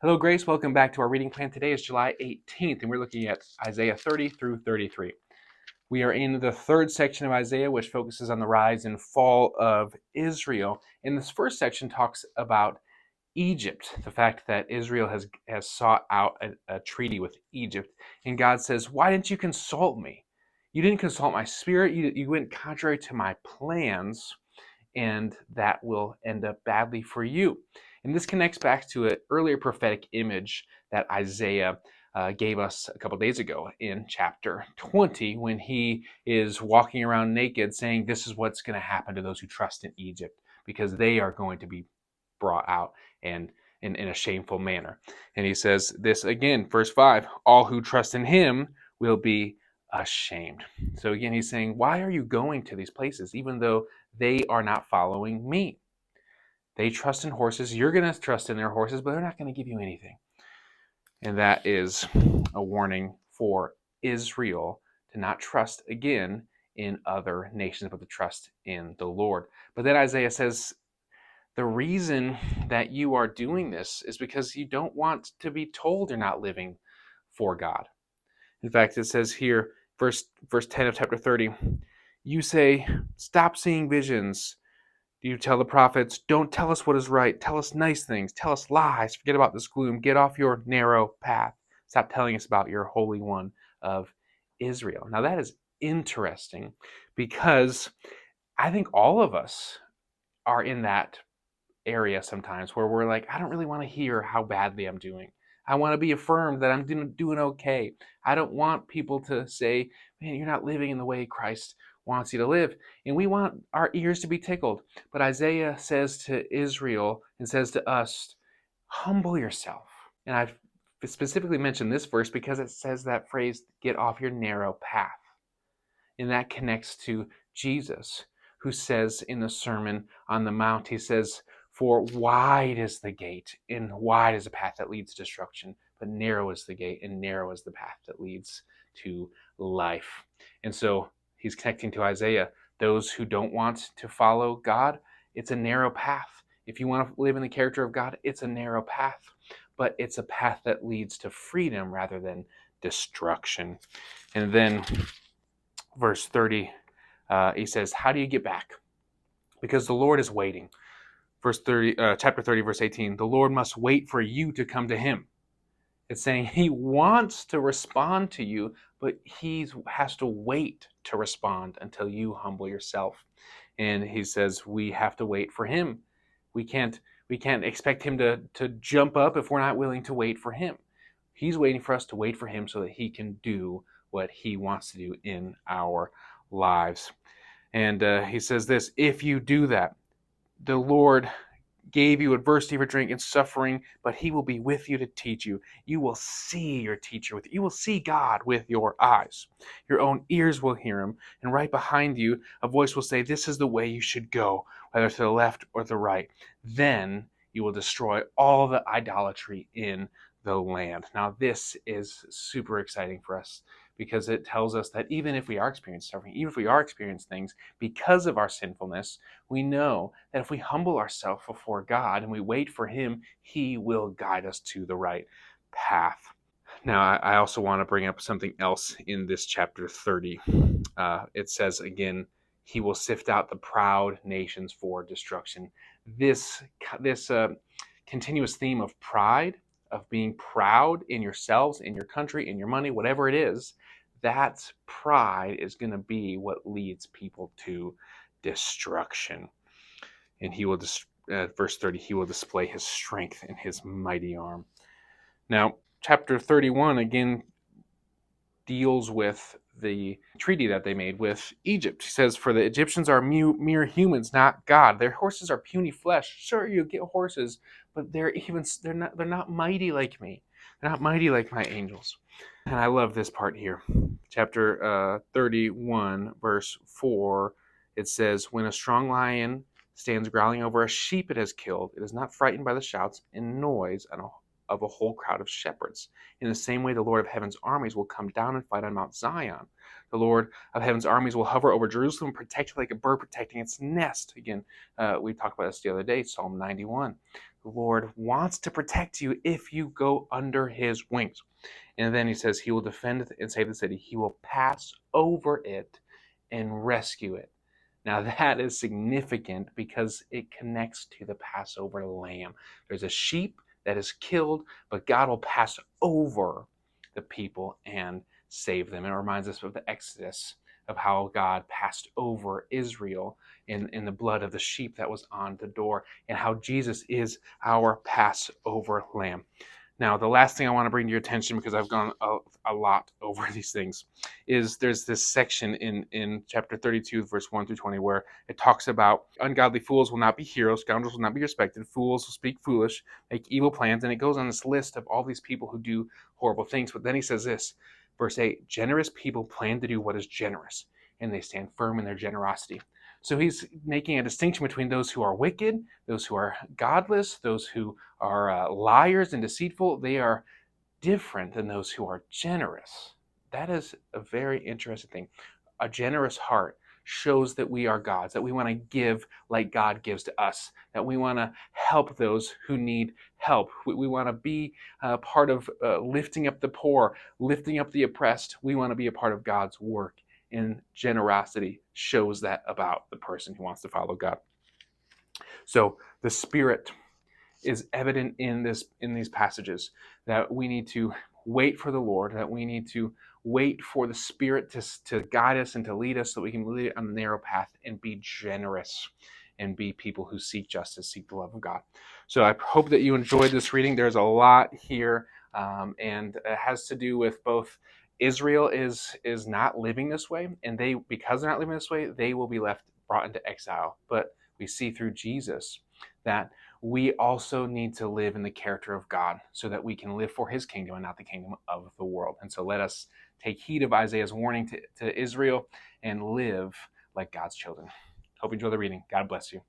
Hello, Grace. Welcome back to our reading plan. Today is July 18th, and we're looking at Isaiah 30 through 33. We are in the third section of Isaiah, which focuses on the rise and fall of Israel. And this first section talks about Egypt, the fact that Israel has sought out a treaty with Egypt. And God says, why didn't you consult me? You didn't consult my spirit. You went contrary to my plans, and that will end up badly for you. And this connects back to an earlier prophetic image that Isaiah gave us a couple days ago in chapter 20, when he is walking around naked saying, this is what's going to happen to those who trust in Egypt, because they are going to be brought out and in a shameful manner. And he says this again, verse 5, all who trust in him will be ashamed. So again, he's saying, why are you going to these places, even though they are not following me? They trust in horses. You're going to trust in their horses, but they're not going to give you anything. And that is a warning for Israel to not trust again in other nations, but to trust in the Lord. But then Isaiah says, the reason that you are doing this is because you don't want to be told you're not living for God. In fact, it says here, verse 10 of chapter 30, you say, stop seeing visions. You tell the prophets, don't tell us what is right. Tell us nice things. Tell us lies. Forget about this gloom. Get off your narrow path. Stop telling us about your Holy One of Israel. Now that is interesting, because I think all of us are in that area sometimes where we're like, I don't really want to hear how badly I'm doing. I want to be affirmed that I'm doing okay. I don't want people to say, man, you're not living in the way Christ wants you to live. And we want our ears to be tickled. But Isaiah says to Israel and says to us, humble yourself. And I've specifically mentioned this verse because it says that phrase, get off your narrow path. And that connects to Jesus, who says in the Sermon on the Mount, he says, for wide is the gate and wide is the path that leads to destruction, but narrow is the gate and narrow is the path that leads to life. And so he's connecting to Isaiah. Those who don't want to follow God, it's a narrow path. If you want to live in the character of God, it's a narrow path, but it's a path that leads to freedom rather than destruction. And then verse 30, he says, how do you get back? Because the Lord is waiting. Chapter 30, verse 18, the Lord must wait for you to come to him. It's saying he wants to respond to you, but he has to wait to respond until you humble yourself. And he says we have to wait for him. We can't expect him to jump up if we're not willing to wait for him. He's waiting for us to wait for him so that he can do what he wants to do in our lives. And he says this, if you do that, the Lord gave you adversity for drink and suffering, but he will be with you to teach you. You will see your teacher with you. You will see God with your eyes. Your own ears will hear him, and right behind you, a voice will say, this is the way you should go, whether to the left or the right. Then you will destroy all the idolatry in the land. Now, this is super exciting for us, because it tells us that even if we are experiencing suffering, even if we are experiencing things because of our sinfulness, we know that if we humble ourselves before God and we wait for him, he will guide us to the right path. Now, I also want to bring up something else in this chapter 30. It says again, he will sift out the proud nations for destruction. This continuous theme of pride, of being proud in yourselves, in your country, in your money, whatever it is, that pride is going to be what leads people to destruction. And he will, verse 30, he will display his strength and his mighty arm. Now, chapter 31 again deals with the treaty that they made with Egypt. He says, for the Egyptians are mere humans, not God. Their horses are puny flesh. Sure, you get horses, but they're not mighty like me. They're not mighty like my angels. And I love this part here. Chapter 31, verse 4, it says, when a strong lion stands growling over a sheep it has killed, it is not frightened by the shouts and noise of a whole crowd of shepherds. In the same way, the Lord of heaven's armies will come down and fight on Mount Zion. The Lord of heaven's armies will hover over Jerusalem, protect it like a bird protecting its nest. Again, we talked about this the other day, Psalm 91. The Lord wants to protect you if you go under his wings. And then he says he will defend and save the city. He will pass over it and rescue it. Now that is significant because it connects to the Passover lamb. There's a sheep that is killed, but God will pass over the people and save them. It reminds us of the Exodus, of how God passed over Israel in the blood of the sheep that was on the door, and how Jesus is our Passover lamb. Now, the last thing I want to bring to your attention, because I've gone a lot over these things, is there's this section in chapter 32, verse 1 through 20, where it talks about ungodly fools will not be heroes, scoundrels will not be respected, fools will speak foolish, make evil plans, and it goes on this list of all these people who do horrible things. But then he says this, verse 8, generous people plan to do what is generous, and they stand firm in their generosity. So he's making a distinction between those who are wicked, those who are godless, those who are liars and deceitful. They are different than those who are generous. That is a very interesting thing. A generous heart shows that we are God's, that we want to give like God gives to us, that we want to help those who need help. We want to be part of lifting up the poor, lifting up the oppressed. We want to be a part of God's work. And generosity shows that about the person who wants to follow God. So the Spirit is evident in these passages, that we need to wait for the Lord, that we need to wait for the Spirit to guide us and to lead us so that we can lead on the narrow path and be generous and be people who seek justice, seek the love of God. So I hope that you enjoyed this reading. There's a lot here, and it has to do with both Israel is not living this way, and because they're not living this way, they will be brought into exile. But we see through Jesus that we also need to live in the character of God so that we can live for his kingdom and not the kingdom of the world. And so let us take heed of Isaiah's warning to Israel and live like God's children. Hope you enjoy the reading. God bless you.